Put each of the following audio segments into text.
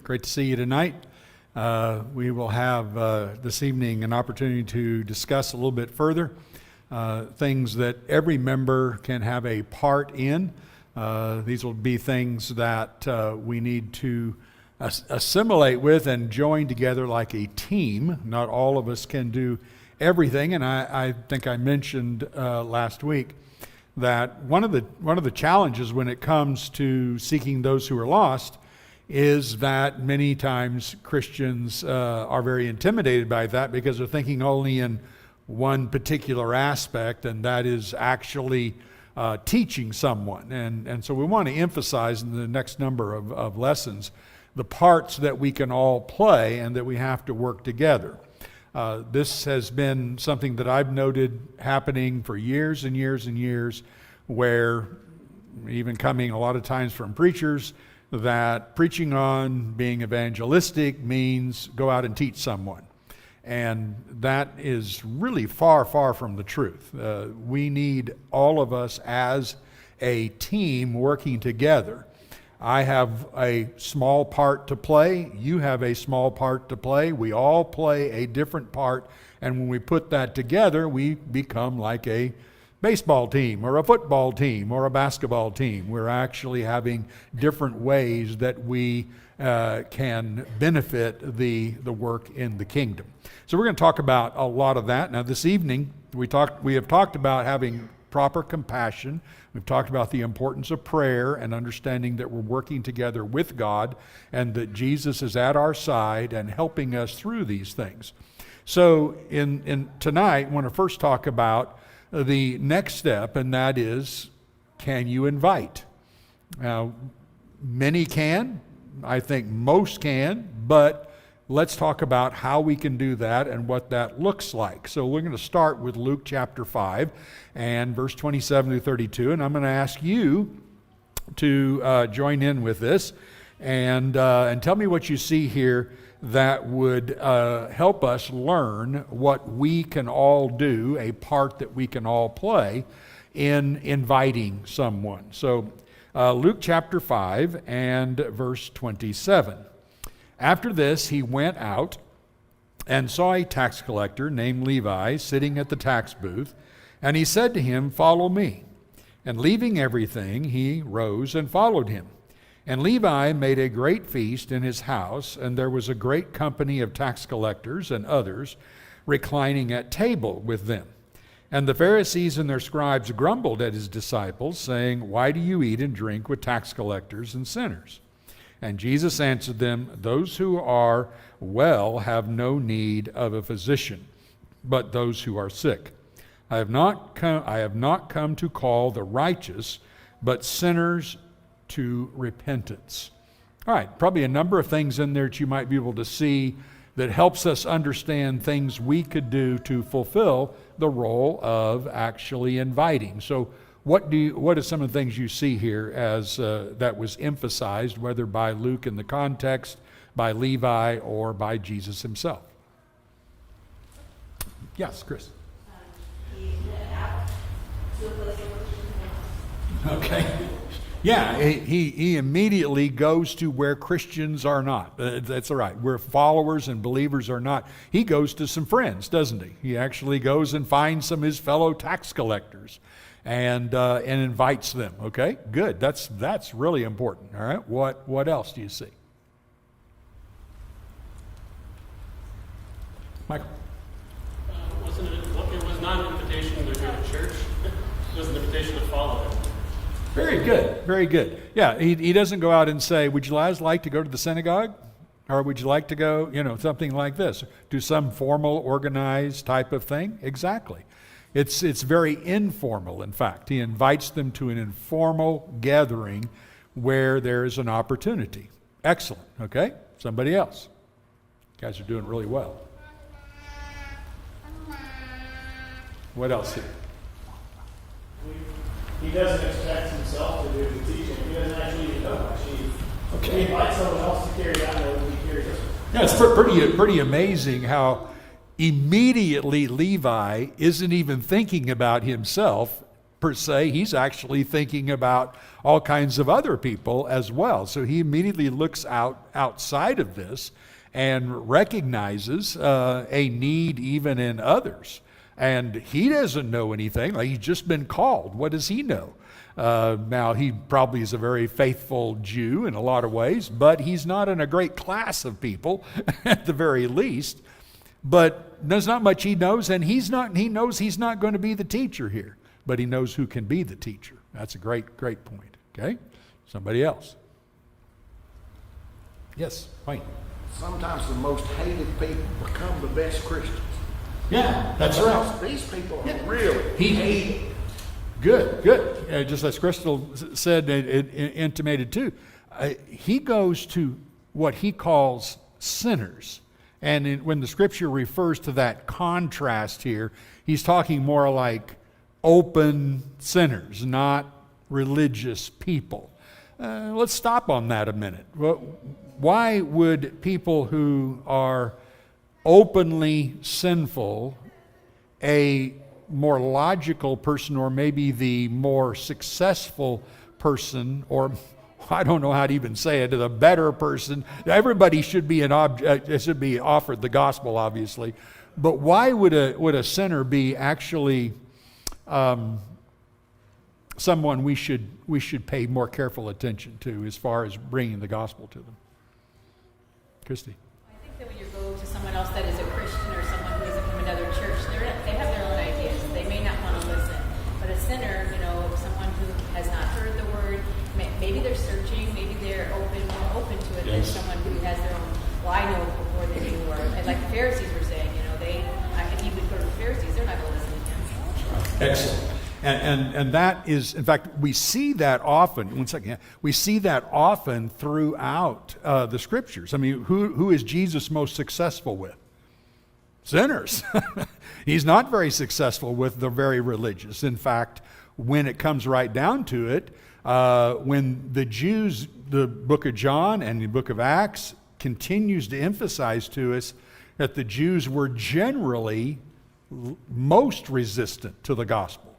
Great to see you tonight. We will have this evening an opportunity to discuss a little bit further things that every member can have a part in. These will be things that we need to assimilate with and join together like a team. Not all of us can do everything, and I think I mentioned last week that one of the challenges when it comes to seeking those who are lost is that many times Christians are very intimidated by that because they're thinking only in one particular aspect, and that is actually teaching someone. And so we want to emphasize in the next number of lessons the parts that we can all play and that we have to work together. This has been something that I've noted happening for years and years and years, where even coming a lot of times from preachers, that preaching on being evangelistic means go out and teach someone. And that is really far, far from the truth. We need all of us as a team working together. I have a small part to play. You have a small part to play. We all play a different part. And when we put that together, we become like a baseball team or a football team or a basketball team. We're actually having different ways that we can benefit the work in the kingdom. So we're going to talk about a lot of that. Now this evening, we have talked about having proper compassion. We've talked about the importance of prayer and understanding that we're working together with God and that Jesus is at our side and helping us through these things. So in tonight, I want to first talk about the next step, and that is, can you invite? Now, many can. I think most can, but let's talk about how we can do that and what that looks like. So we're going to start with Luke chapter 5 and verse 27 through 32, and I'm going to ask you to join in with this and tell me what you see here that would help us learn what we can all do, a part that we can all play in inviting someone. So Luke chapter 5 and verse 27. After this, he went out and saw a tax collector named Levi sitting at the tax booth, and he said to him, "Follow me." And leaving everything, he rose and followed him. And Levi made a great feast in his house, and there was a great company of tax collectors and others reclining at table with them. And the Pharisees and their scribes grumbled at his disciples, saying, "Why do you eat and drink with tax collectors and sinners?" And Jesus answered them, "Those who are well have no need of a physician, but those who are sick. I have not come to call the righteous, but sinners to repentance." All right, probably a number of things in there that you might be able to see that helps us understand things we could do to fulfill the role of actually inviting. So what are some of the things you see here as that was emphasized, whether by Luke in the context, by Levi, or by Jesus himself? Yes, Chris. He went out to a place where Christians Okay. Yeah, he immediately goes to where Christians are not. That's all right. Where followers and believers are not. He goes to some friends, doesn't he? He actually goes and finds some of his fellow tax collectors and invites them. Okay, good. That's really important. All right. What else do you see? Michael. It was not an invitation to go to church. It was an invitation to follow him. Very good, very good. Yeah, he doesn't go out and say, "Would you guys like to go to the synagogue? Or would you like to go, something like this, do some formal, organized type of thing?" Exactly. It's very informal, in fact. He invites them to an informal gathering where there is an opportunity. Excellent, okay? Somebody else. You guys are doing really well. What else here? He doesn't expect himself to do the teaching. He doesn't actually even know much. He invites someone else to carry out what he carries out. Yeah, it's pretty amazing how immediately Levi isn't even thinking about himself per se. He's actually thinking about all kinds of other people as well. So he immediately looks outside of this and recognizes a need even in others. And he doesn't know anything. Like, he's just been called. What does he know? Now, he probably is a very faithful Jew in a lot of ways, but he's not in a great class of people at the very least. But there's not much he knows, and he knows he's not going to be the teacher here, but he knows who can be the teacher. That's a great point. Okay? Somebody else. Yes, Wayne. Sometimes the most hated people become the best Christians. Yeah, that's right. These people are really hated. Good. Just as Crystal said, it intimated too. He goes to what he calls sinners. And when the scripture refers to that contrast here, he's talking more like open sinners, not religious people. Let's stop on that a minute. Why would people who are openly sinful, a more logical person, or maybe the more successful person, or I don't know how to even say it, the better person? Everybody should be should be offered the gospel, obviously. But why would a sinner be actually someone we should pay more careful attention to as far as bringing the gospel to them? Christy. I think that when you go to someone else that is a Christian or someone who is from another church, they have their own ideas. They may not want to listen. But a sinner, someone who has not heard the word, maybe they're searching, maybe they're more open to it than someone who has their own, well, I know before they knew, or like the Pharisees were saying, if he would go to the Pharisees, they're not going to listen to him. Excellent. And that is, in fact, we see that often. One second. We see that often throughout the scriptures. I mean, who is Jesus most successful with? Sinners. He's not very successful with the very religious. In fact, when it comes right down to it, when the Jews, the book of John and the book of Acts continues to emphasize to us that the Jews were generally most resistant to the gospel.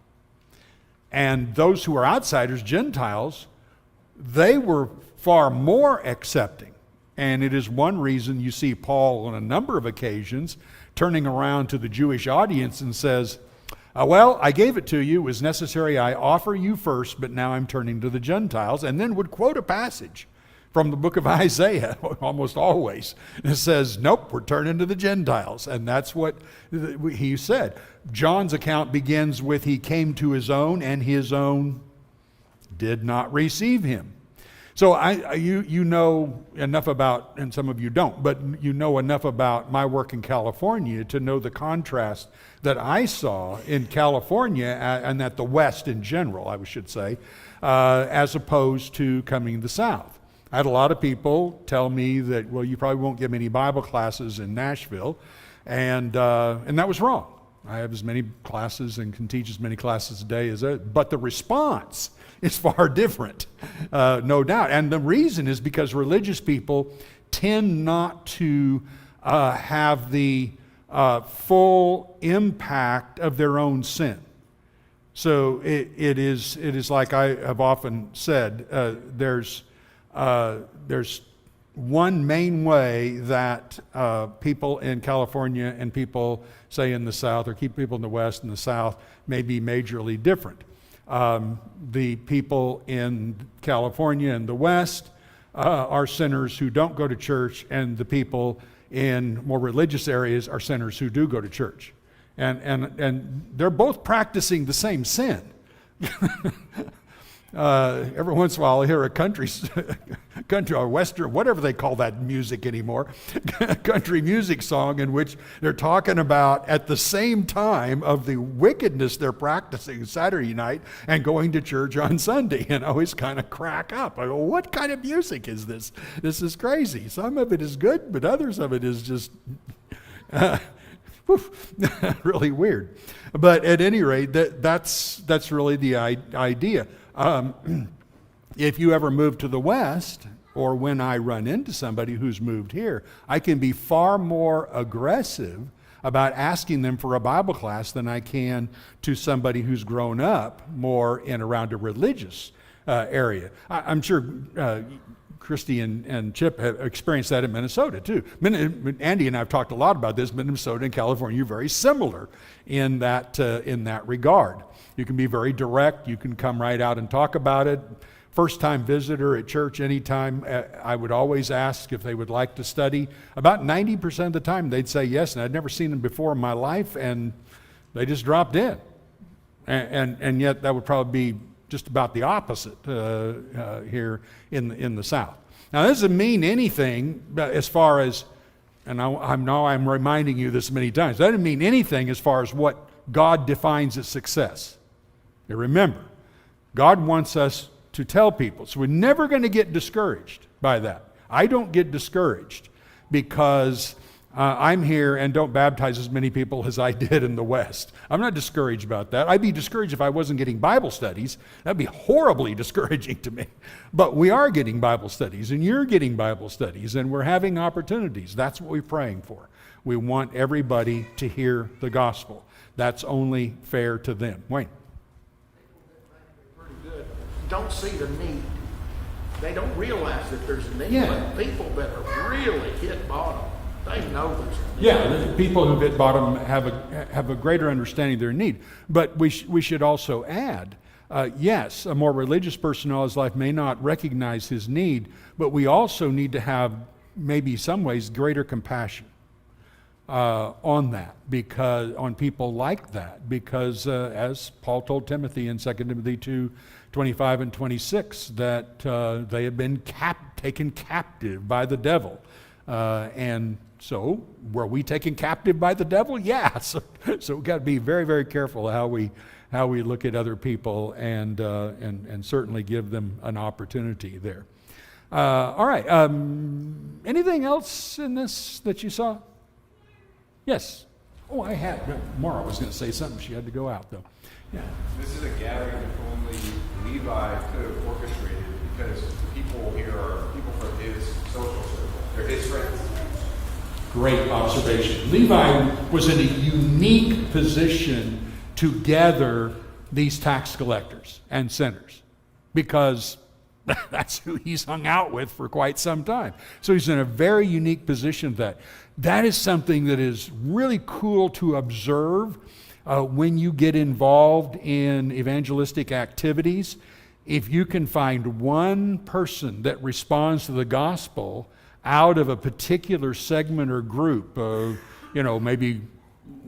And those who were outsiders, Gentiles, they were far more accepting. And it is one reason you see Paul on a number of occasions turning around to the Jewish audience and says, well, I gave it to you. It was necessary I offer you first, but now I'm turning to the Gentiles. And then would quote a passage from the book of Isaiah, almost always. It says, nope, we're turning to the Gentiles. And that's what he said. John's account begins with, he came to his own, and his own did not receive him. So you know enough about, and some of you don't, but you know enough about my work in California to know the contrast that I saw in California and at the West in general, I should say, as opposed to coming to the South. I had a lot of people tell me that, well, you probably won't get many Bible classes in Nashville, and that was wrong. I have as many classes and can teach as many classes a day but the response is far different, no doubt. And the reason is because religious people tend not to have the full impact of their own sin. So it is like I have often said, there's one main way that people in California and people, say, in the South, or keep people in the West and the South, may be majorly different. The people in California and the West are sinners who don't go to church, and the people in more religious areas are sinners who do go to church. And they're both practicing the same sin. Every once in a while I hear a country or western, whatever they call that music anymore, country music song in which they're talking about at the same time of the wickedness they're practicing Saturday night and going to church on Sunday. And I always kind of crack up. I go, what kind of music is this? This is crazy. Some of it is good, but others of it is just really weird. But at any rate, that's really the idea. If you ever move to the West, or when I run into somebody who's moved here, I can be far more aggressive about asking them for a Bible class than I can to somebody who's grown up more in around a religious area. I'm sure Christy and Chip have experienced that in Minnesota too. Andy and I have talked a lot about this. Minnesota and California are very similar in that regard. You can be very direct. You can come right out and talk about it. First-time visitor at church anytime, I would always ask if they would like to study. About 90% of the time they'd say yes, and I'd never seen them before in my life, and they just dropped in. And yet that would probably be just about the opposite here in the South. Now, that doesn't mean anything as far as, and I'm reminding you this many times, that doesn't mean anything as far as what God defines as success. Now remember, God wants us to tell people. So we're never going to get discouraged by that. I don't get discouraged because I'm here and don't baptize as many people as I did in the West. I'm not discouraged about that. I'd be discouraged if I wasn't getting Bible studies. That'd be horribly discouraging to me. But we are getting Bible studies, and you're getting Bible studies, and we're having opportunities. That's what we're praying for. We want everybody to hear the gospel. That's only fair to them. Wayne. Don't see the need. They don't realize that there's a need. Yeah. But people that are really hit bottom, they know there's a need. Yeah, the people who hit bottom have a greater understanding of their need. But we should also add, yes, a more religious person in all his life may not recognize his need, but we also need to have maybe some ways greater compassion on that, because on people like that, because as Paul told Timothy in 2 Timothy 2:25 and 26, that they had been taken captive by the devil. And so, were we taken captive by the devil? Yeah. So we've got to be very, very careful how we look at other people and certainly give them an opportunity there. All right. Anything else in this that you saw? Yes. Oh, I had. Maura was going to say something. She had to go out, though. Yeah. This is a gathering that only Levi could have orchestrated because the people here are people from his social circle. They're his friends. Great observation. Levi was in a unique position to gather these tax collectors and sinners because that's who he's hung out with for quite some time. So he's in a very unique position that is something that is really cool to observe when you get involved in evangelistic activities. If you can find one person that responds to the gospel out of a particular segment or group of, maybe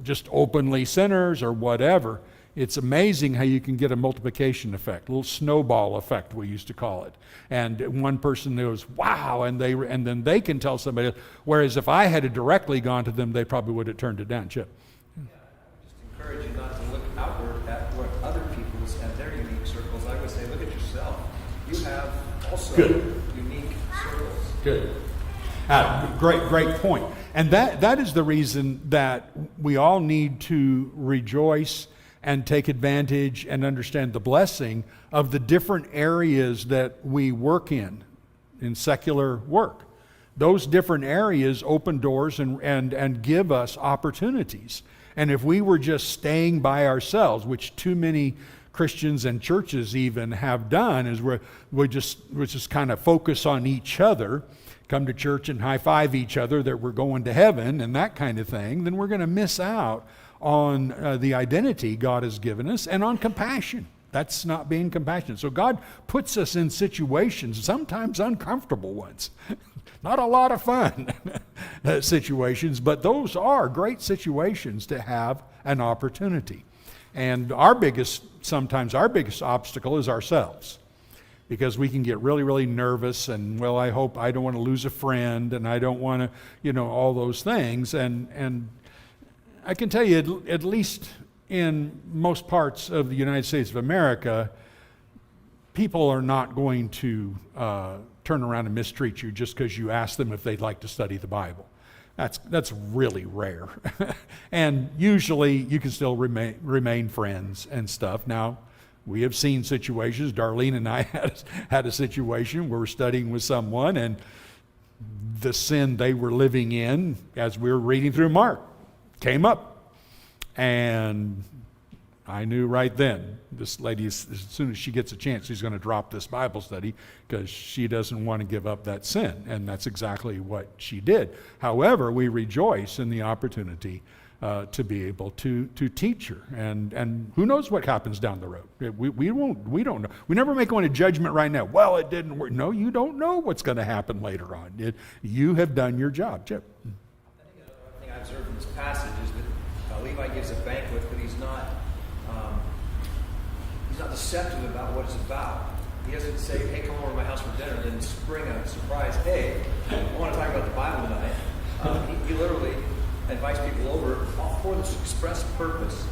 just openly sinners or whatever, it's amazing how you can get a multiplication effect, a little snowball effect, we used to call it. And one person goes, wow, and then they can tell somebody else. Whereas if I had directly gone to them, they probably would have turned it down. Chip. Just encourage you not to look outward at what other people's and their unique circles. I would say, look at yourself. You have also unique circles. Good. Great point. And that is the reason that we all need to rejoice and take advantage and understand the blessing of the different areas that we work in secular work. Those different areas open doors and give us opportunities. And if we were just staying by ourselves, which too many Christians and churches even have done, is we just kind of focus on each other, come to church and high-five each other that we're going to heaven and that kind of thing, then we're going to miss out on the identity God has given us and on compassion. That's not being compassionate. So God puts us in situations, sometimes uncomfortable ones, not a lot of fun situations, but those are great situations to have an opportunity. And sometimes our biggest obstacle is ourselves, because we can get really, really nervous and, well, I don't want to lose a friend and I don't want to, all those things. And I can tell you, at least in most parts of the United States of America, people are not going to turn around and mistreat you just because you ask them if they'd like to study the Bible. That's really rare. And usually you can still remain friends and stuff. Now, we have seen situations, Darlene and I had a situation where we're studying with someone and the sin they were living in, as we were reading through Mark, came up. And I knew right then, this lady, as soon as she gets a chance, she's going to drop this Bible study because she doesn't want to give up that sin. And that's exactly what she did. However, we rejoice in the opportunity to be able to teach her. And who knows what happens down the road. We don't know. We never make a judgment right now. Well, it didn't work. No, you don't know what's going to happen later on. You have done your job. Chip. I think another thing I observed in this passage is that Levi gives a banquet, but he's not deceptive about what it's about. He doesn't say, hey, come over to my house for dinner, then spring a surprise, hey, I want to talk about the Bible tonight. He literally invites people over for this express purpose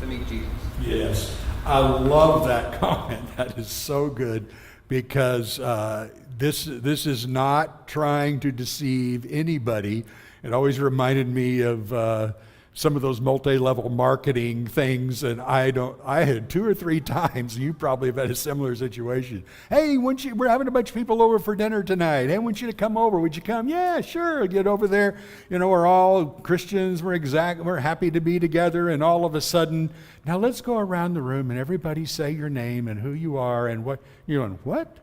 to meet Jesus. Yes. I love that comment. That is so good because this is not trying to deceive anybody. It always reminded me of some of those multi-level marketing things, and I had 2 or 3 times, and you probably have had a similar situation. Hey, we're having a bunch of people over for dinner tonight. Hey, I want you to come over. Would you come? Yeah, sure. Get over there. We're all Christians. We're happy to be together, and all of a sudden, now let's go around the room and everybody say your name and who you are and what. You're going, what?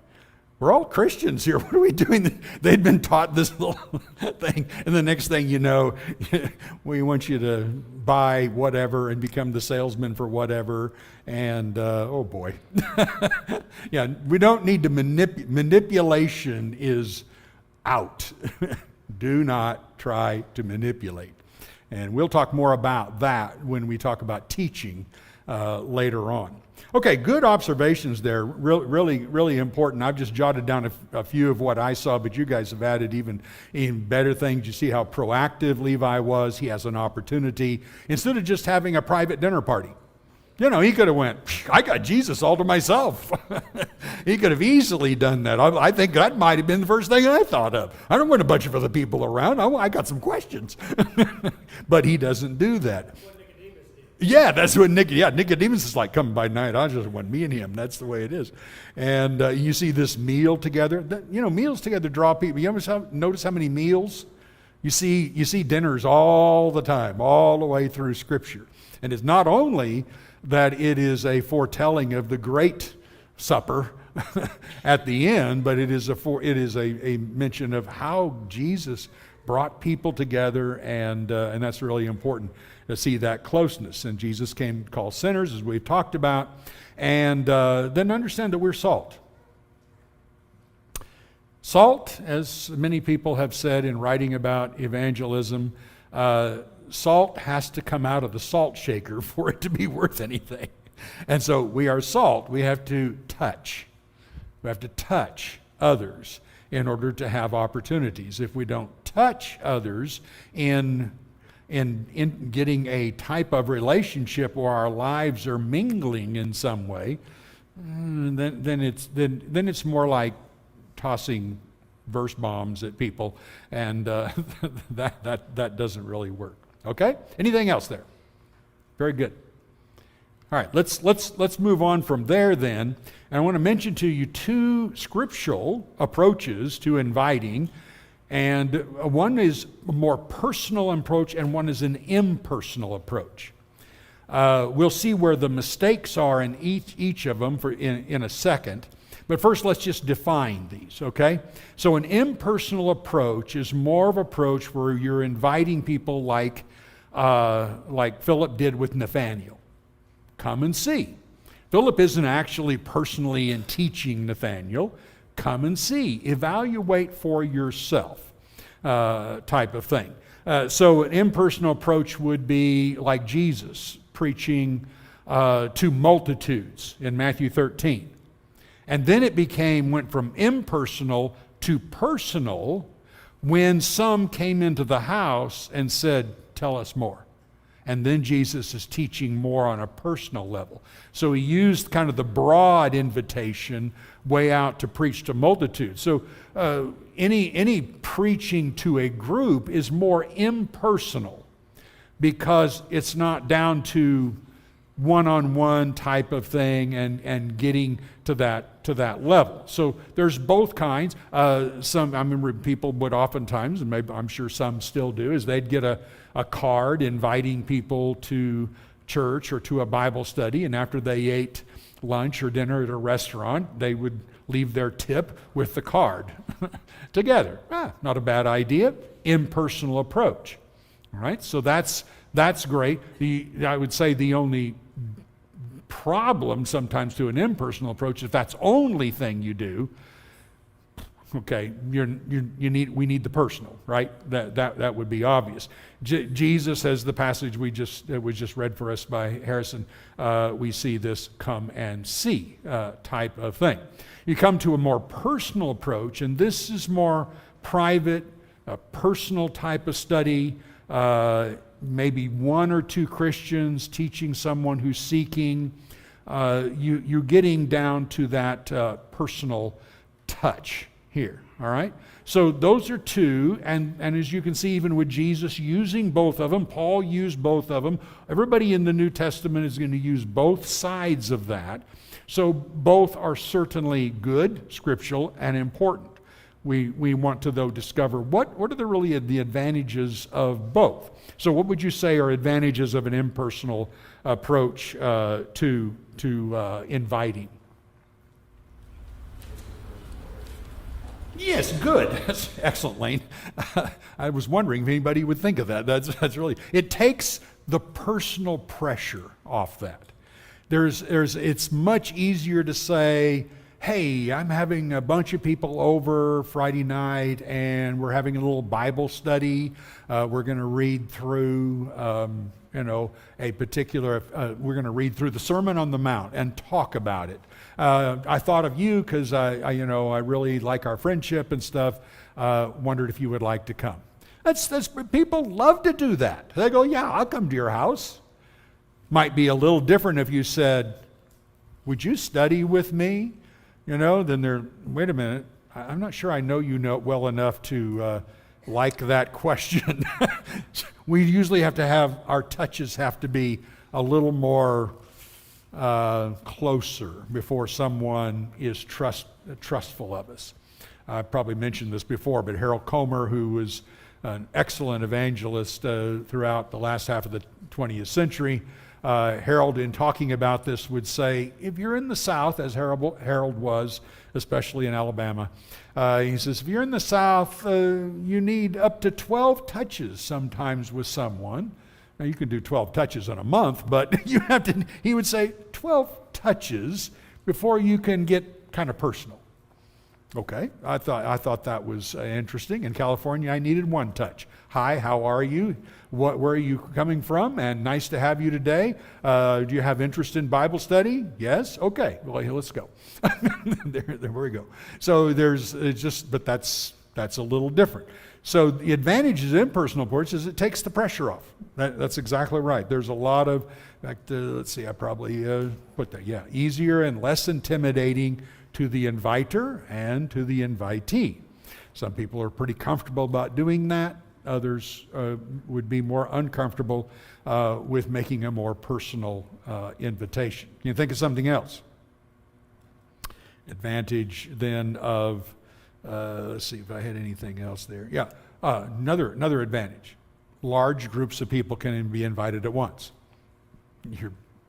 We're all Christians here. What are we doing? They'd been taught this little thing. And the next thing you know, we want you to buy whatever and become the salesman for whatever. And, oh boy. Yeah, we don't need to manipulation is out. Do not try to manipulate. And we'll talk more about that when we talk about teaching later on. Okay, good observations there. Really, really important. I've just jotted down a few of what I saw, but you guys have added even better things. You see how proactive Levi was. He has an opportunity. Instead of just having a private dinner party, he could have went, I got Jesus all to myself. He could have easily done that. I think that might have been the first thing I thought of. I don't want a bunch of other people around. I got some questions. But he doesn't do that. Yeah, that's what Nicodemus is like, coming by night. I just want me and him. That's the way it is. And you see this meal together. Meals together draw people. You ever notice how many meals? You see dinners all the time, all the way through Scripture. And it's not only that it is a foretelling of the great supper at the end, but it is a mention of how Jesus brought people together, and that's really important to see that closeness. And Jesus came to call sinners, as we've talked about, and then understand that we're salt. Salt, as many people have said in writing about evangelism, salt has to come out of the salt shaker for it to be worth anything. And so we are salt. We have to touch. We have to touch others in order to have opportunities. If we don't touch others in getting a type of relationship where our lives are mingling in some way, then it's more like tossing verse bombs at people, and that doesn't really work. Okay? Anything else there? Very good. All right, let's move on from there then. And I want to mention to you 2 scriptural approaches to inviting. And one is a more personal approach, and one is an impersonal approach. We'll see where the mistakes are in each of them in a second. But first, let's just define these, okay? So an impersonal approach is more of an approach where you're inviting people like Philip did with Nathanael. Come and see. Philip isn't actually personally in teaching Nathanael. Come and see. Evaluate for yourself type of thing. So an impersonal approach would be like Jesus preaching to multitudes in Matthew 13. And then it went from impersonal to personal when some came into the house and said, tell us more. And then Jesus is teaching more on a personal level. So he used kind of the broad invitation way out to preach to multitudes. So any preaching to a group is more impersonal because it's not down to one-on-one type of thing and getting to that level. So there's both kinds. I remember people would oftentimes, and maybe I'm sure some still do, is they'd get a card inviting people to church or to a Bible study, and after they ate lunch or dinner at a restaurant, they would leave their tip with the card together. Not a bad idea. Impersonal approach. All right, so that's great. I would say the only problem sometimes to an impersonal approach, if that's the only thing you do, okay, we need the personal, right? That would be obvious. Jesus, as the passage that was just read for us by Harrison, we see this come and see type of thing. You come to a more personal approach, and this is more private, a personal type of study. Maybe one or two Christians teaching someone who's seeking. You're getting down to that personal touch here, all right? So those are two, and as you can see, even with Jesus using both of them, Paul used both of them. Everybody in the New Testament is going to use both sides of that. So both are certainly good, scriptural, and important. We want to, though, discover what are the advantages of both. So what would you say are advantages of an impersonal approach to inviting? Yes, good. That's excellent, Lane. I was wondering if anybody would think of that. That's really, it takes the personal pressure off that. It's much easier to say, hey, I'm having a bunch of people over Friday night and we're having a little Bible study. We're going to read through, a particular, we're going to read through the Sermon on the Mount and talk about it. I thought of you because I really like our friendship and stuff. Wondered if you would like to come. That's people love to do that. They go, yeah, I'll come to your house. Might be a little different if you said, would you study with me? Then wait a minute, I'm not sure I know you well enough to like that question. We usually have to our touches have to be a little more closer before someone is trustful of us. I probably mentioned this before, but Harold Comer, who was an excellent evangelist throughout the last half of the 20th century, Harold, in talking about this, would say, if you're in the South, as Harold was, especially in Alabama, he says, if you're in the South, you need up to 12 touches sometimes with someone. Now, you can do 12 touches in a month, but he would say 12 touches before you can get kind of personal. Okay, I thought that was interesting. In California, I needed one touch. Hi, how are you? Where are you coming from? And nice to have you today. Do you have interest in Bible study? Yes? Okay, well, let's go. there we go. So but that's a little different. So the advantages of impersonal approach is it takes the pressure off. That's exactly right. There's a lot of, in fact, let's see, I probably put that, easier and less intimidating to the inviter and to the invitee. Some people are pretty comfortable about doing that. Others would be more uncomfortable with making a more personal invitation. Can you think of something else? Advantage then of, let's see if I had anything else there. Yeah, another advantage. Large groups of people can be invited at once.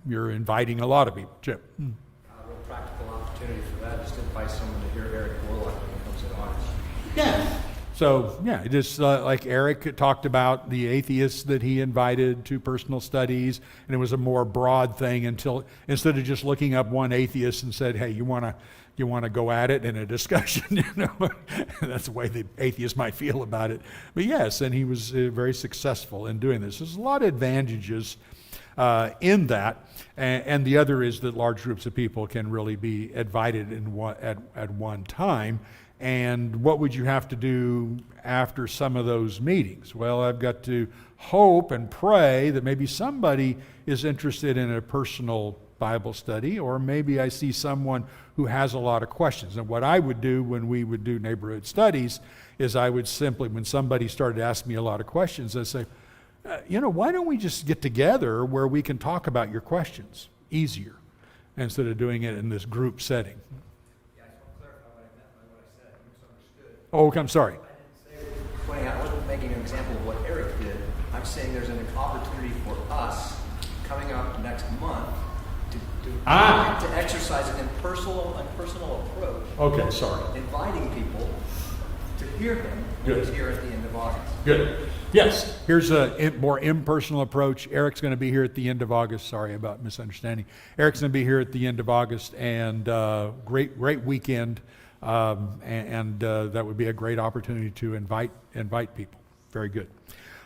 You're inviting a lot of people. Chip. A real practical opportunity for that is to invite someone to hear Eric Warlock when he comes to ours. Yeah. So, just like Eric talked about the atheists that he invited to personal studies, and it was a more broad thing instead of just looking up one atheist and said, hey, you want to go at it in a discussion, That's the way the atheist might feel about it. But yes, and he was very successful in doing this. There's a lot of advantages in that, and the other is that large groups of people can really be invited at one time. And what would you have to do after some of those meetings? Well, I've got to hope and pray that maybe somebody is interested in a personal Bible study, or maybe I see someone who has a lot of questions. And what I would do when we would do neighborhood studies is I would simply, when somebody started asking me a lot of questions, I'd say, why don't we just get together where we can talk about your questions easier instead of doing it in this group setting? Yeah, I just want to clarify what I meant by what I said. You misunderstood. Oh, okay, I'm sorry. I didn't say, pointing out, I wasn't making an example of what Eric did. I'm saying there's an opportunity for us coming up next month to exercise an impersonal approach. Okay, sorry. Inviting people to hear him when Good. he's here at the end of August. Good. Yes, here's a more impersonal approach. Eric's going to be here at the end of August. Sorry about misunderstanding. Eric's going to be here at the end of August, and great weekend, and that would be a great opportunity to invite people. Very good.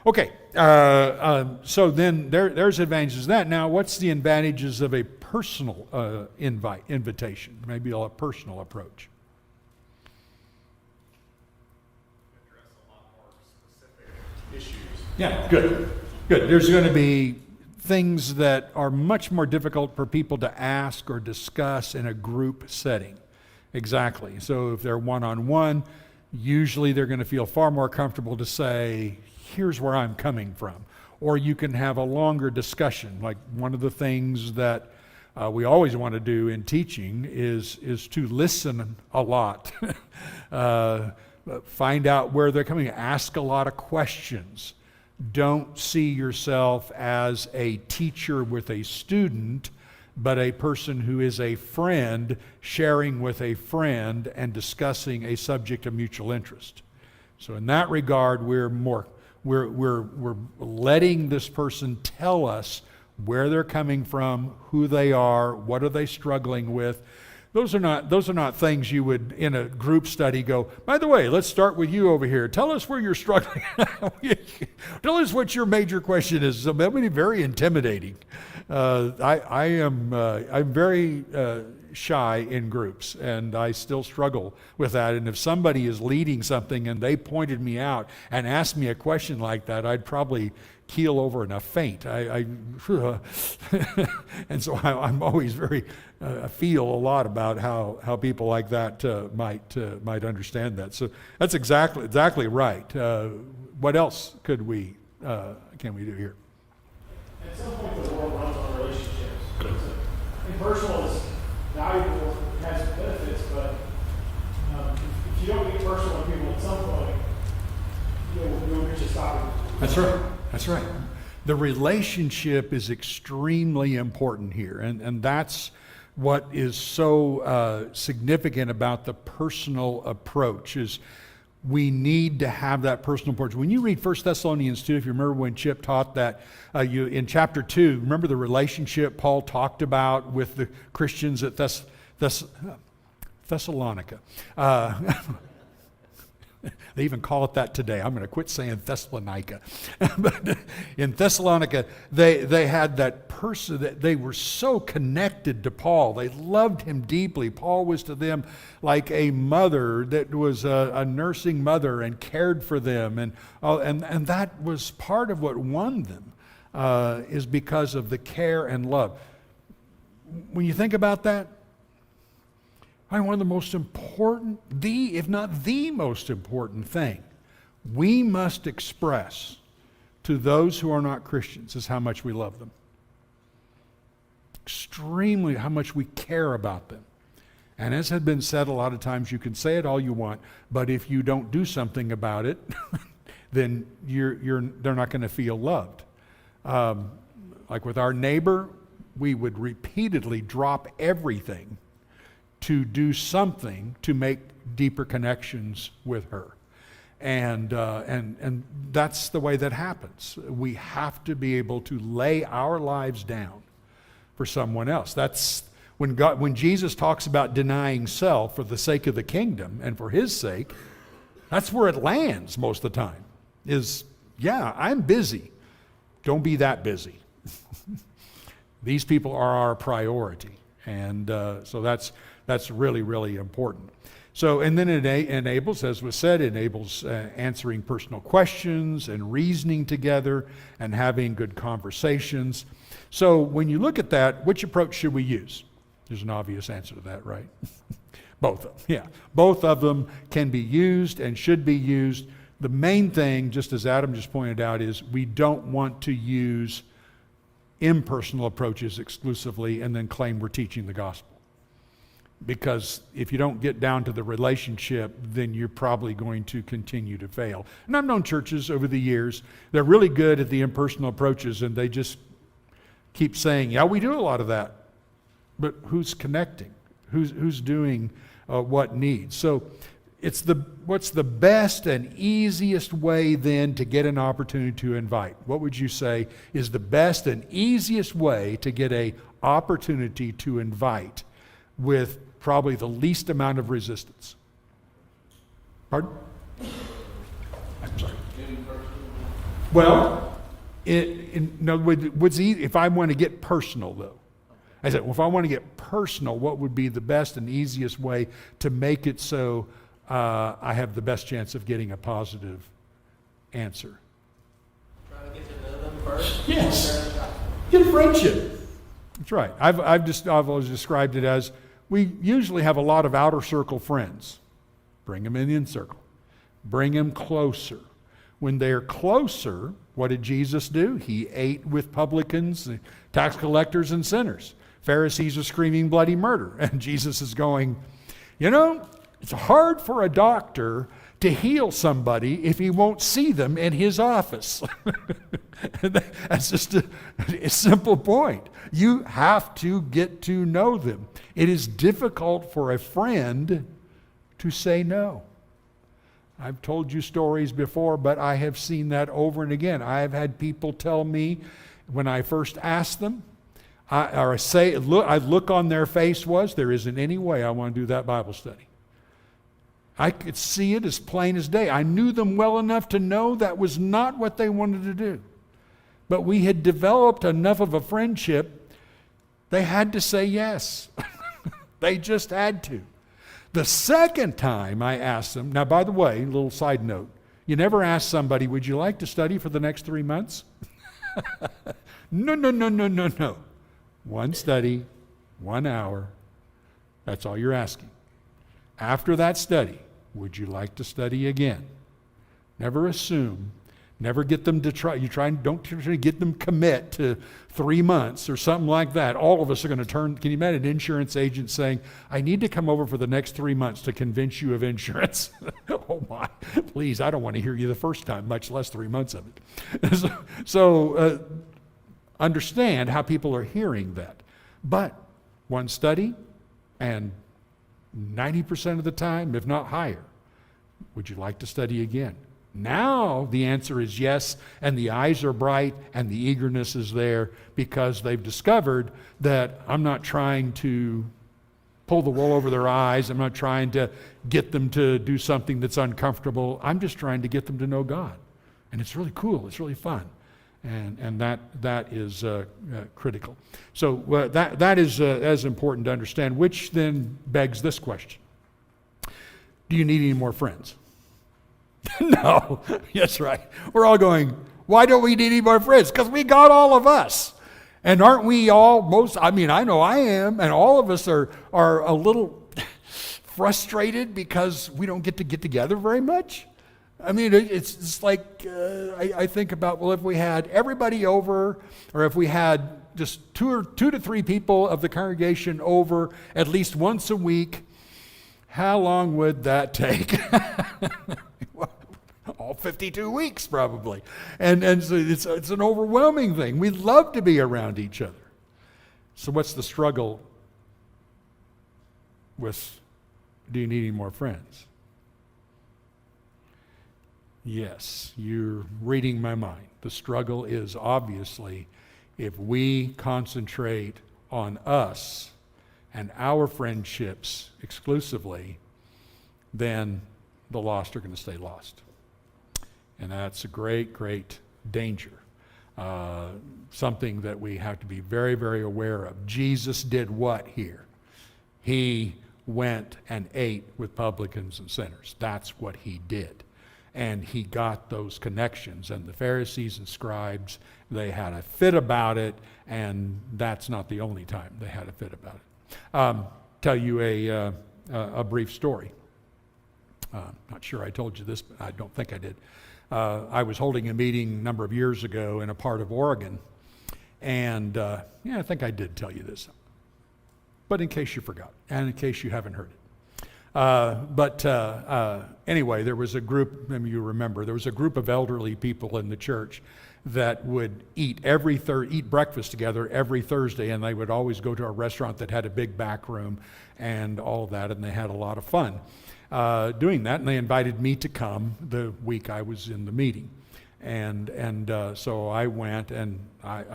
Okay, so then there's advantages to that. Now, what's the advantages of a personal invitation? Maybe a personal approach. Address a lot more specific issues. Yeah, good. There's going to be things that are much more difficult for people to ask or discuss in a group setting. Exactly. So if they're one-on-one, usually they're going to feel far more comfortable to say, here's where I'm coming from. Or you can have a longer discussion. Like one of the things that we always want to do in teaching is to listen a lot. Find out where they're coming. Ask a lot of questions. Don't see yourself as a teacher with a student, but a person who is a friend sharing with a friend and discussing a subject of mutual interest. So in that regard, we're letting this person tell us where they're coming from, who they are, what are they struggling with. Those are not things you would, in a group study, go, by the way, let's start with you over here. Tell us where you're struggling. Tell us what your major question is. So that would be very intimidating. I'm very shy in groups, and I still struggle with that. And if somebody is leading something and they pointed me out and asked me a question like that, I'd probably keel over in a faint. And so I'm always very feel a lot about how people like that might understand that. So that's exactly right. What else can we do here? At some point, the world runs on relationships. Impersonal is valuable, it has benefits, but if you don't get personal with people at some point, you'll reach a stopping point. That's right. The relationship is extremely important here, and that's what is so significant about the personal approach is we need to have that personal approach. When you read 1 Thessalonians 2, if you remember when Chip taught that, in chapter 2, remember the relationship Paul talked about with the Christians at Thessalonica. They even call it that today. I'm going to quit saying Thessalonica. But in Thessalonica, they had that person that they were so connected to Paul. They loved him deeply. Paul was to them like a mother that was a nursing mother and cared for them. And that was part of what won them is because of the care and love. When you think about that, one of the most important, if not the most important thing we must express to those who are not Christians is how much we love them. Extremely how much we care about them. And as has been said a lot of times, you can say it all you want, but if you don't do something about it, then they're not going to feel loved. Like with our neighbor, we would repeatedly drop everything to do something to make deeper connections with her. And that's the way that happens. We have to be able to lay our lives down for someone else. That's when Jesus talks about denying self for the sake of the kingdom and for his sake, that's where it lands most of the time. I'm busy. Don't be that busy. These people are our priority. And so that's really, really important. So, and then it enables, as was said, answering personal questions and reasoning together and having good conversations. So when you look at that, which approach should we use? There's an obvious answer to that, right? Both of them, yeah. Both of them can be used and should be used, the main thing, just as Adam just pointed out, is we don't want to use impersonal approaches exclusively and then claim we're teaching the gospel. Because if you don't get down to the relationship, then you're probably going to continue to fail. And I've known churches over the years, they're really good at the impersonal approaches, and they just keep saying, yeah, we do a lot of that. But who's connecting? Who's doing what needs? So what's the best and easiest way then to get an opportunity to invite? What would you say is the best and easiest way to get an opportunity to invite with probably the least amount of resistance? Pardon? I'm sorry. Well, if I want to get personal, though, I said, well, if I want to get personal, what would be the best and easiest way to make it so I have the best chance of getting a positive answer? Trying to get to know them first. Yes. Get a friendship. That's right. I've always described it as we usually have a lot of outer circle friends. Bring them in the inner circle. Bring them closer. When they're closer, what did Jesus do? He ate with publicans, tax collectors, and sinners. Pharisees are screaming bloody murder. And Jesus is going, it's hard for a doctor to heal somebody if he won't see them in his office. That's just a simple point. You have to get to know them. It is difficult for a friend to say no. I've told you stories before, but I have seen that over and again. I have had people tell me when I first asked them, I look on their face was, there isn't any way I want to do that Bible study. I could see it as plain as day. I knew them well enough to know that was not what they wanted to do. But we had developed enough of a friendship, they had to say yes. They just had to. The second time I asked them, now by the way, a little side note, you never ask somebody, would you like to study for the next 3 months? No. One study, 1 hour, that's all you're asking. After that study, would you like to study again? Never assume. Never get them to try. Don't try to get them commit to 3 months or something like that. All of us are going to turn. Can you imagine an insurance agent saying, I need to come over for the next 3 months to convince you of insurance? Oh my, please, I don't want to hear you the first time, much less 3 months of it. So understand how people are hearing that. But one study, and 90% of the time, if not higher, would you like to study again? Now the answer is yes, and the eyes are bright, and the eagerness is there because they've discovered that I'm not trying to pull the wool over their eyes. I'm not trying to get them to do something that's uncomfortable. I'm just trying to get them to know God. And it's really cool. It's really fun. And that is critical. So that is as important to understand, which then begs this question. Do you need any more friends? No. That's right. We're all going, why don't we need any more friends? Because we got all of us. And aren't we all I know I am, and all of us are a little frustrated because we don't get together very much. I mean, it's like, I think about, well, if we had everybody over, or if we had just two to three people of the congregation over at least once a week, how long would that take? All 52 weeks, probably. And so it's an overwhelming thing. We love to be around each other. So what's the struggle with, do you need any more friends? Yes, you're reading my mind. The struggle is obviously if we concentrate on us and our friendships exclusively, then the lost are going to stay lost. And that's a great, great danger. Something that we have to be very, very aware of. Jesus did what here? He went and ate with publicans and sinners. That's what he did. And he got those connections. And the Pharisees and scribes, they had a fit about it, and that's not the only time they had a fit about it. Tell you a brief story. Not sure I told you this, but I don't think I did. I was holding a meeting a number of years ago in a part of Oregon, and I think I did tell you this, but in case you forgot, and in case you haven't heard it. Anyway, there was a group, maybe you remember, there was a group of elderly people in the church that would eat breakfast together every Thursday, and they would always go to a restaurant that had a big back room and all of that, and they had a lot of fun doing that, and they invited me to come the week I was in the meeting. So I went, and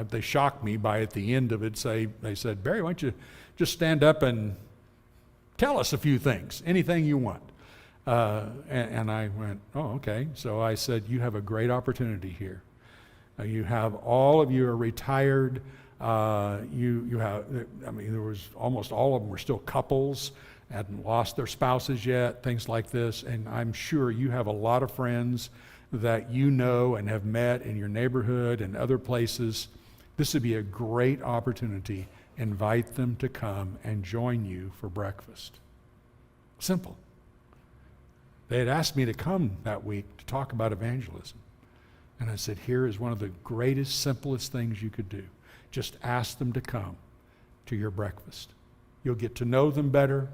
they shocked me by at the end of it, they said, "Barry, why don't you just stand up and tell us a few things, anything you want." And I went, "Oh, okay." So I said, "You have a great opportunity here. All of you are retired. There was almost all of them were still couples, hadn't lost their spouses yet, things like this. And I'm sure you have a lot of friends that you know and have met in your neighborhood and other places. This would be a great opportunity. Invite them to come and join you for breakfast." Simple. They had asked me to come that week to talk about evangelism. And I said, here is one of the greatest, simplest things you could do. Just ask them to come to your breakfast. You'll get to know them better.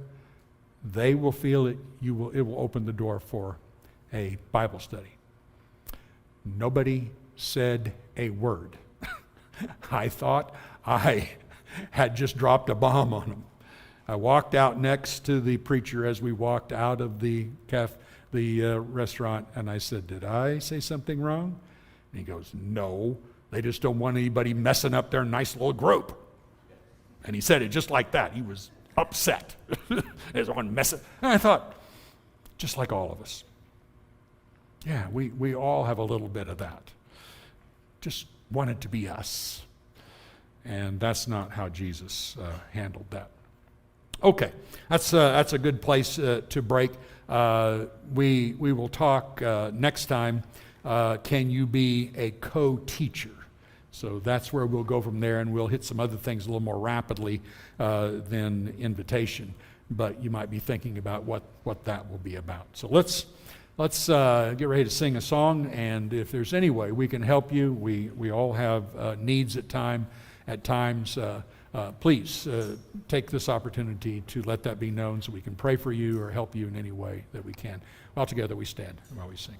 They will feel it. It will open the door for a Bible study. Nobody said a word. I thought I had just dropped a bomb on them. I walked out next to the preacher as we walked out of the restaurant, and I said, "Did I say something wrong?" And he goes, "No, they just don't want anybody messing up their nice little group." And he said it just like that. He was upset. There's one messing. And I thought, just like all of us. Yeah, we all have a little bit of that. Just want it to be us. And that's not how Jesus handled that. Okay, that's a good place to break. We will talk next time. Can you be a co-teacher? So that's where we'll go from there, and we'll hit some other things a little more rapidly than invitation. But you might be thinking about what that will be about. So let's get ready to sing a song, and if there's any way we can help you, we all have needs at times. Please take this opportunity to let that be known so we can pray for you or help you in any way that we can. While together we stand while we sing.